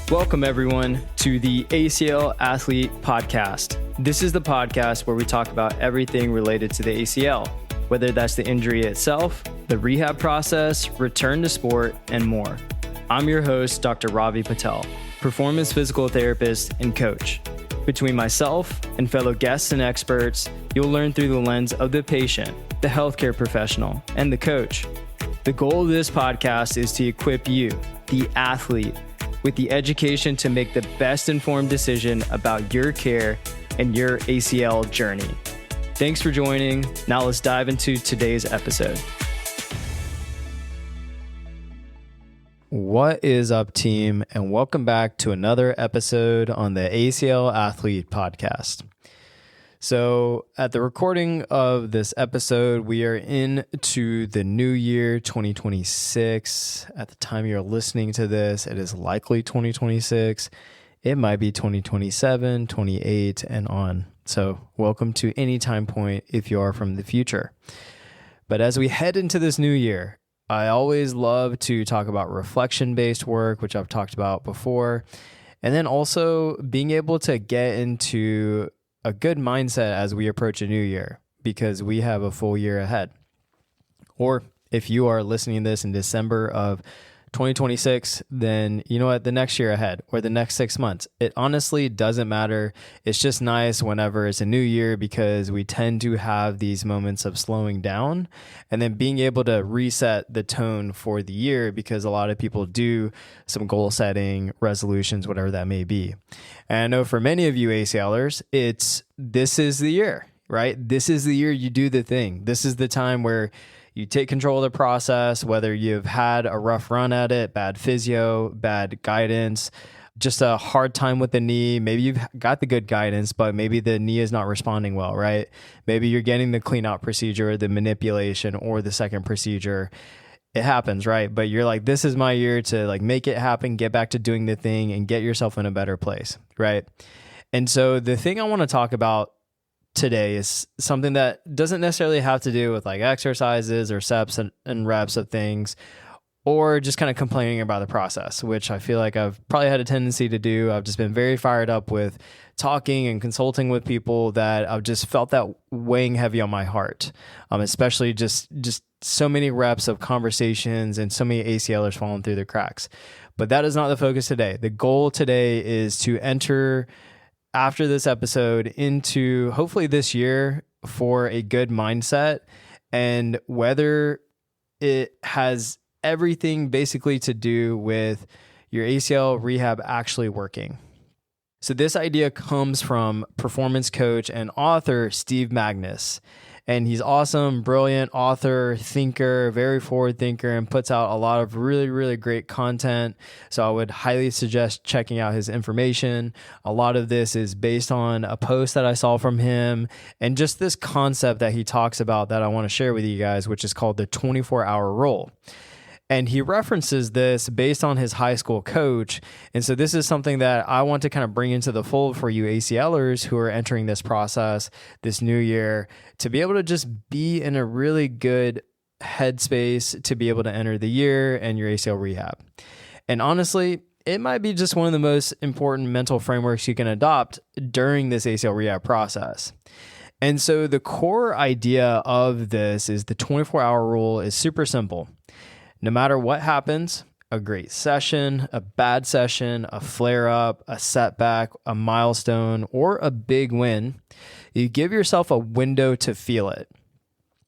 Welcome, everyone, to the ACL Athlete Podcast. This is the podcast where we talk about everything related to the ACL, whether that's the injury itself, the rehab process, return to sport, and more. I'm your host, Dr. Ravi Patel, performance physical therapist and coach. Between myself and fellow guests and experts, you'll learn through the lens of the patient, the healthcare professional, and the coach. The goal of this podcast is to equip you, the athlete, with the education to make the best informed decision about your care and your ACL journey. Thanks for joining. Now let's dive into today's episode. What is up, team? And welcome back to another episode on the ACL Athlete Podcast. So at the recording of this episode, we are into the new year, 2026. At the time you're listening to this, it is likely 2026. It might be 2027, 28, and on. So welcome to any time point if you are from the future. But as we head into this new year, I always love to talk about reflection-based work, which I've talked about before, and then also being able to get into a good mindset as we approach a new year, because we have a full year ahead. Or if you are listening to this in December of 2026, then you know what, the next year ahead or the next 6 months, it honestly doesn't matter. It's just nice whenever it's a new year, because we tend to have these moments of slowing down and then being able to reset the tone for the year, because a lot of people do some goal setting, resolutions, whatever that may be. And I know for many of you ACLers, this is the year, right? This is the year you do the thing. This is the time where you take control of the process, whether you've had a rough run at it, bad physio, bad guidance, just a hard time with the knee. Maybe you've got the good guidance, but maybe the knee is not responding well, right? Maybe you're getting the clean out procedure, the manipulation, or the second procedure. It happens, right? But you're like, this is my year to make it happen, get back to doing the thing and get yourself in a better place, right? And so the thing I want to talk about today is something that doesn't necessarily have to do with exercises or steps and reps of things, or just kind of complaining about the process, which I feel like I've probably had a tendency to do. I've just been very fired up with talking and consulting with people that I've just felt that weighing heavy on my heart, especially just so many reps of conversations and so many ACLers falling through the cracks. But that is not the focus today. The goal today is to enter after this episode into hopefully this year for a good mindset, and whether it has everything basically to do with your ACL rehab actually working. So this idea comes from performance coach and author Steve Magness. And he's awesome, brilliant author, thinker, very forward thinker, and puts out a lot of really, really great content. So I would highly suggest checking out his information. A lot of this is based on a post that I saw from him, and just this concept that he talks about that I want to share with you guys, which is called the 24-hour rule. And he references this based on his high school coach. And so this is something that I want to kind of bring into the fold for you ACLers who are entering this process this new year, to be able to just be in a really good headspace to be able to enter the year and your ACL rehab. And honestly, it might be just one of the most important mental frameworks you can adopt during this ACL rehab process. And so the core idea of this is the 24-hour rule is super simple. No matter what happens, a great session, a bad session, a flare-up, a setback, a milestone, or a big win, you give yourself a window to feel it.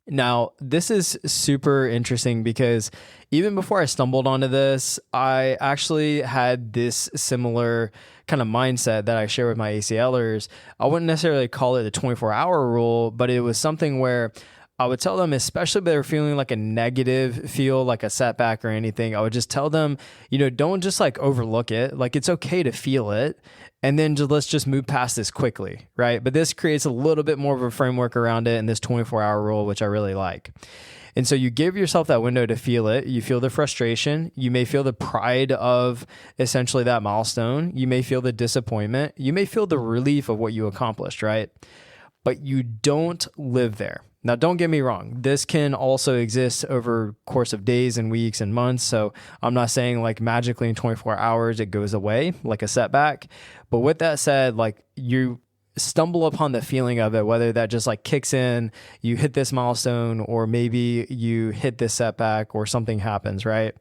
Now, this is super interesting, because even before I stumbled onto this, I actually had this similar kind of mindset that I share with my ACLers. I wouldn't necessarily call it the 24-hour rule, but it was something where I would tell them, especially if they were feeling like a negative feel, like a setback or anything, I would just tell them, don't just overlook it. It's okay to feel it. And then let's just move past this quickly, right? But this creates a little bit more of a framework around it in this 24-hour rule, which I really like. And so you give yourself that window to feel it. You feel the frustration. You may feel the pride of essentially that milestone. You may feel the disappointment. You may feel the relief of what you accomplished, right? But you don't live there. Now, don't get me wrong. This can also exist over course of days and weeks and months. So I'm not saying like magically in 24 hours, it goes away like a setback. But with that said, like you stumble upon the feeling of it, whether that just like kicks in, you hit this milestone, or maybe you hit this setback or something happens, right?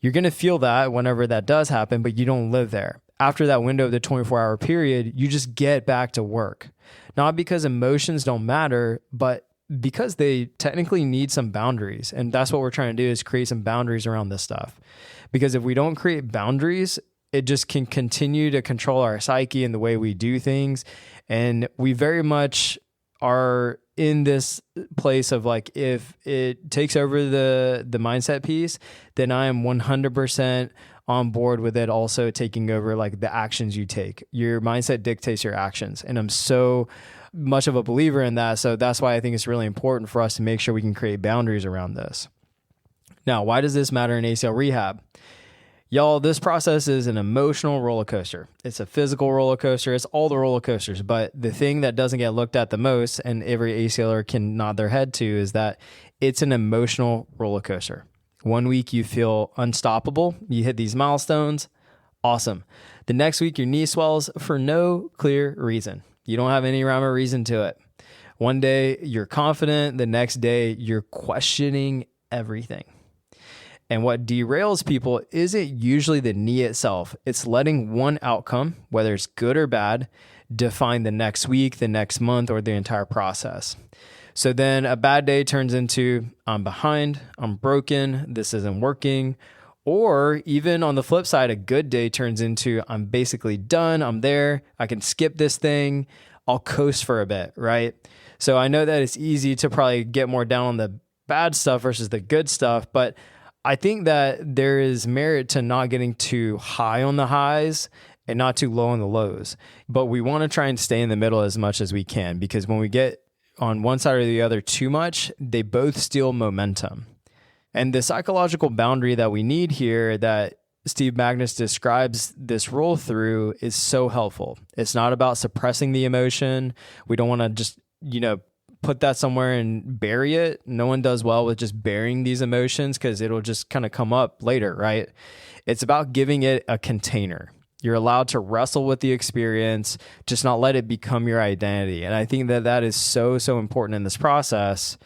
You're going to feel that whenever that does happen, but you don't live there. After that window of the 24-hour period, you just get back to work. Not because emotions don't matter, but because they technically need some boundaries. And that's what we're trying to do, is create some boundaries around this stuff. Because if we don't create boundaries, it just can continue to control our psyche and the way we do things. And we very much are in this place of like, if it takes over the mindset piece, then I am 100% on board with it also taking over like the actions you take. Your mindset dictates your actions. And I'm so much of a believer in that. So that's why I think it's really important for us to make sure we can create boundaries around this. Now, why does this matter in ACL rehab? Y'all, this process is an emotional roller coaster. It's a physical roller coaster. It's all the roller coasters. But the thing that doesn't get looked at the most, and every ACLer can nod their head to, is that it's an emotional roller coaster. 1 week you feel unstoppable. You hit these milestones. Awesome. The next week your knee swells for no clear reason. You don't have any rhyme or reason to it. One day you're confident. The next day you're questioning everything. And what derails people isn't usually the knee itself. It's letting one outcome, whether it's good or bad, define the next week, the next month, or the entire process. So then a bad day turns into, I'm behind, I'm broken, this isn't working. Or even on the flip side, a good day turns into, I'm basically done, I'm there, I can skip this thing, I'll coast for a bit, right? So I know that it's easy to probably get more down on the bad stuff versus the good stuff, but I think that there is merit to not getting too high on the highs and not too low on the lows. But we want to try and stay in the middle as much as we can, because when we get on one side or the other too much, they both steal momentum. And the psychological boundary that we need here, that Steve Magness describes this role through, is so helpful. It's not about suppressing the emotion. We don't want to just, put that somewhere and bury it. No one does well with just burying these emotions, because it'll just kind of come up later, right? It's about giving it a container. You're allowed to wrestle with the experience, just not let it become your identity. And I think that that is so, so important in this process.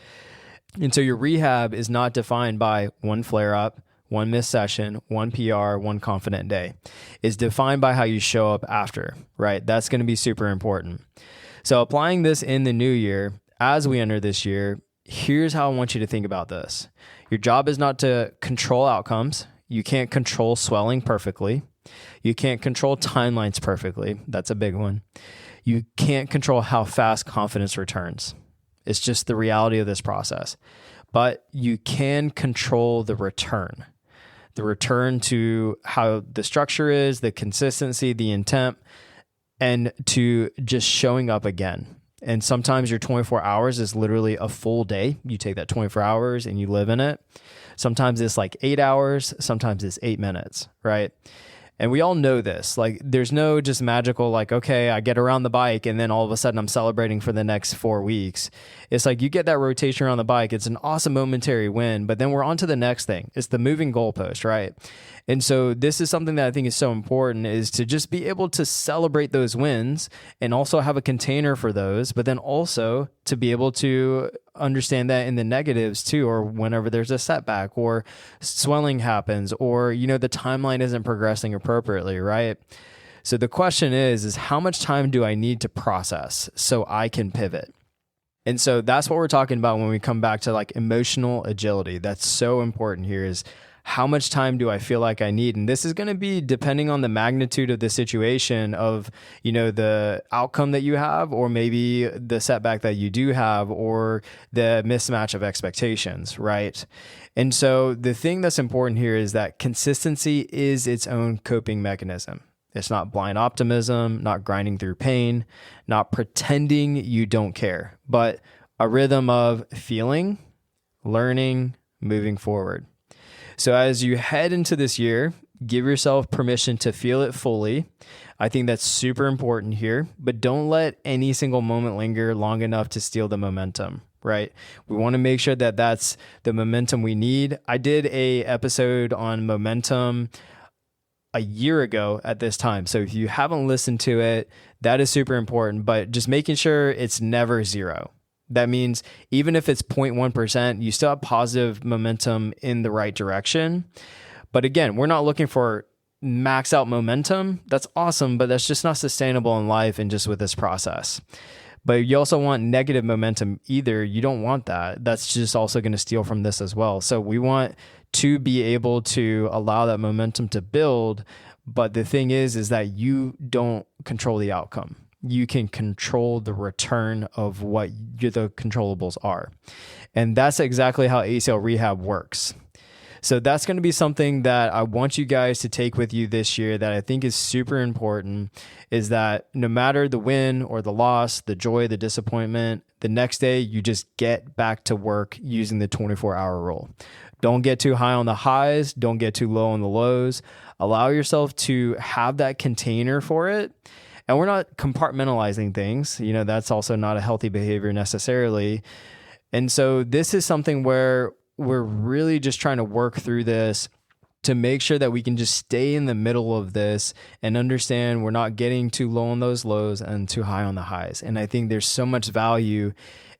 And so your rehab is not defined by one flare-up, one missed session, one PR, one confident day. It's defined by how you show up after, right? That's going to be super important. So applying this in the new year, as we enter this year, here's how I want you to think about this. Your job is not to control outcomes. You can't control swelling perfectly. You can't control timelines perfectly. That's a big one. You can't control how fast confidence returns. It's just the reality of this process. But you can control the return to how the structure is, the consistency, the intent, and to just showing up again. And sometimes your 24 hours is literally a full day. You take that 24 hours and you live in it. Sometimes it's like 8 hours. Sometimes it's 8 minutes, right? And we all know this. Like, there's no just magical, like, okay, I get around the bike and then all of a sudden I'm celebrating for the next 4 weeks. It's like you get that rotation around the bike. It's an awesome momentary win, but then we're on to the next thing. It's the moving goalpost, right? And so this is something that I think is so important, is to just be able to celebrate those wins and also have a container for those, but then also to be able to understand that in the negatives too, or whenever there's a setback or swelling happens, or, the timeline isn't progressing appropriately, right? So the question is how much time do I need to process so I can pivot? And so that's what we're talking about when we come back to like emotional agility. That's so important here, is how much time do I feel like I need? And this is going to be depending on the magnitude of the situation, of, the outcome that you have, or maybe the setback that you do have, or the mismatch of expectations, right? And so the thing that's important here is that consistency is its own coping mechanism. It's not blind optimism, not grinding through pain, not pretending you don't care, but a rhythm of feeling, learning, moving forward. So as you head into this year, give yourself permission to feel it fully. I think that's super important here, but don't let any single moment linger long enough to steal the momentum, right? We want to make sure that that's the momentum we need. I did a episode on momentum a year ago at this time. So if you haven't listened to it, that is super important, but just making sure it's never zero. That means even if it's 0.1%, you still have positive momentum in the right direction. But again, we're not looking for max out momentum. That's awesome, but that's just not sustainable in life and just with this process. But you also want negative momentum either. You don't want that. That's just also going to steal from this as well. So we want to be able to allow that momentum to build. But the thing is that you don't control the outcome. You can control the return of what the controllables are. And that's exactly how ACL Rehab works. So that's going to be something that I want you guys to take with you this year that I think is super important, is that no matter the win or the loss, the joy, the disappointment, the next day you just get back to work using the 24-hour rule. Don't get too high on the highs. Don't get too low on the lows. Allow yourself to have that container for it. And we're not compartmentalizing things. That's also not a healthy behavior necessarily. And so this is something where we're really just trying to work through this to make sure that we can just stay in the middle of this and understand we're not getting too low on those lows and too high on the highs. And I think there's so much value,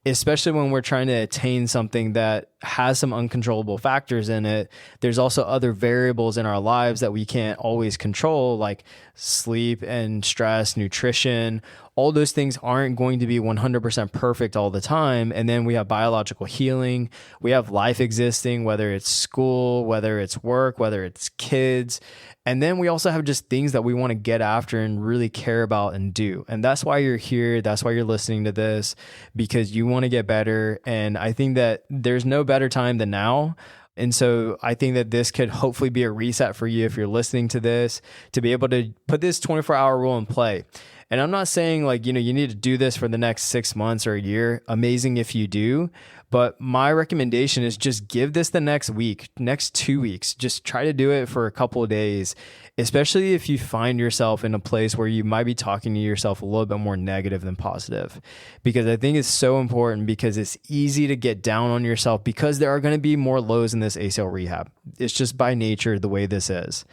especially when we're trying to attain something that has some uncontrollable factors in it. There's also other variables in our lives that we can't always control, like sleep and stress, nutrition. All those things aren't going to be 100% perfect all the time. And then we have biological healing. We have life existing, whether it's school, whether it's work, whether it's kids. And then we also have just things that we want to get after and really care about and do. And that's why you're here. That's why you're listening to this, because you want to get better. And I think that there's no better time than now. And so I think that this could hopefully be a reset for you if you're listening to this, to be able to put this 24-hour rule in play. And I'm not saying you need to do this for the next 6 months or a year. Amazing if you do. But my recommendation is just give this the next week, next 2 weeks. Just try to do it for a couple of days, especially if you find yourself in a place where you might be talking to yourself a little bit more negative than positive. Because I think it's so important, because it's easy to get down on yourself because there are going to be more lows in this ACL rehab. It's just by nature the way this is.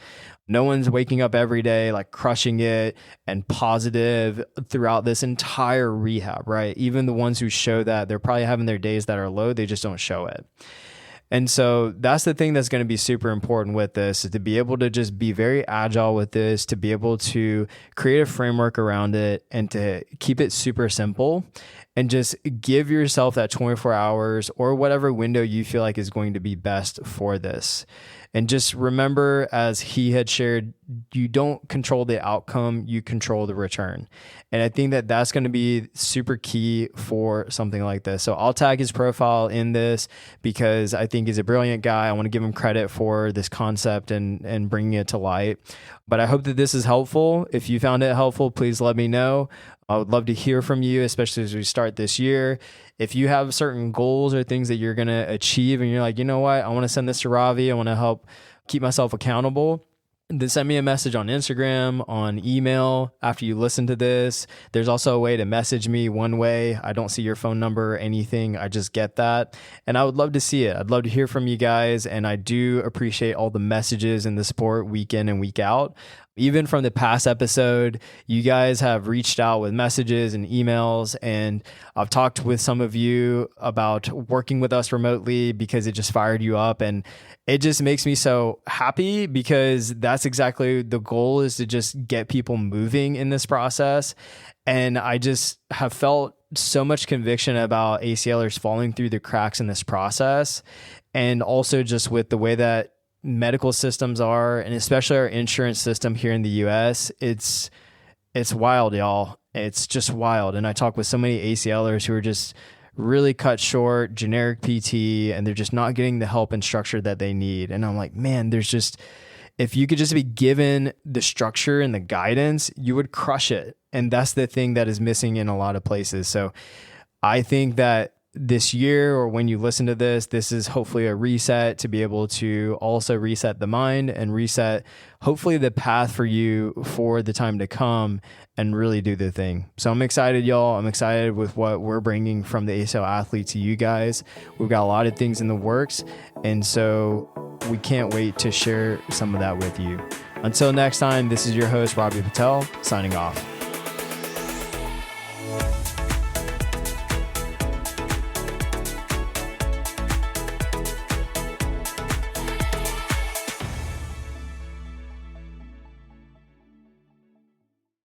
No one's waking up every day crushing it and positive throughout this entire rehab, right? Even the ones who show that, they're probably having their days that are low, they just don't show it. And so that's the thing that's going to be super important with this, is to be able to just be very agile with this, to be able to create a framework around it and to keep it super simple, and just give yourself that 24 hours or whatever window you feel like is going to be best for this. And just remember, as he had shared, you don't control the outcome, you control the return. And I think that that's going to be super key for something like this. So I'll tag his profile in this because I think he's a brilliant guy. I want to give him credit for this concept and bringing it to light. But I hope that this is helpful. If you found it helpful, please let me know. I would love to hear from you, especially as we start this year. If you have certain goals or things that you're going to achieve and you're like, you know what, I want to send this to Ravi, I want to help keep myself accountable, then send me a message on Instagram, on email after you listen to this. There's also a way to message me one way. I don't see your phone number or anything. I just get that. And I would love to see it. I'd love to hear from you guys. And I do appreciate all the messages and the support week in and week out. Even from the past episode, you guys have reached out with messages and emails, and I've talked with some of you about working with us remotely because it just fired you up, and it just makes me so happy, because that's exactly the goal, is to just get people moving in this process. And I just have felt so much conviction about ACLers falling through the cracks in this process, and also just with the way that medical systems are, and especially our insurance system here in the US, it's wild, y'all. It's just wild. And I talk with so many ACLers who are just really cut short, generic PT, and they're just not getting the help and structure that they need. And I'm like, man, if you could just be given the structure and the guidance, you would crush it. And that's the thing that is missing in a lot of places. So I think that this year, or when you listen to this, this is hopefully a reset to be able to also reset the mind and reset hopefully the path for you for the time to come and really do the thing. So I'm excited, y'all. I'm excited with what we're bringing from the ACL athlete to you guys. We've got a lot of things in the works, and so we can't wait to share some of that with you. Until next time, this is your host, Robbie Patel, signing off.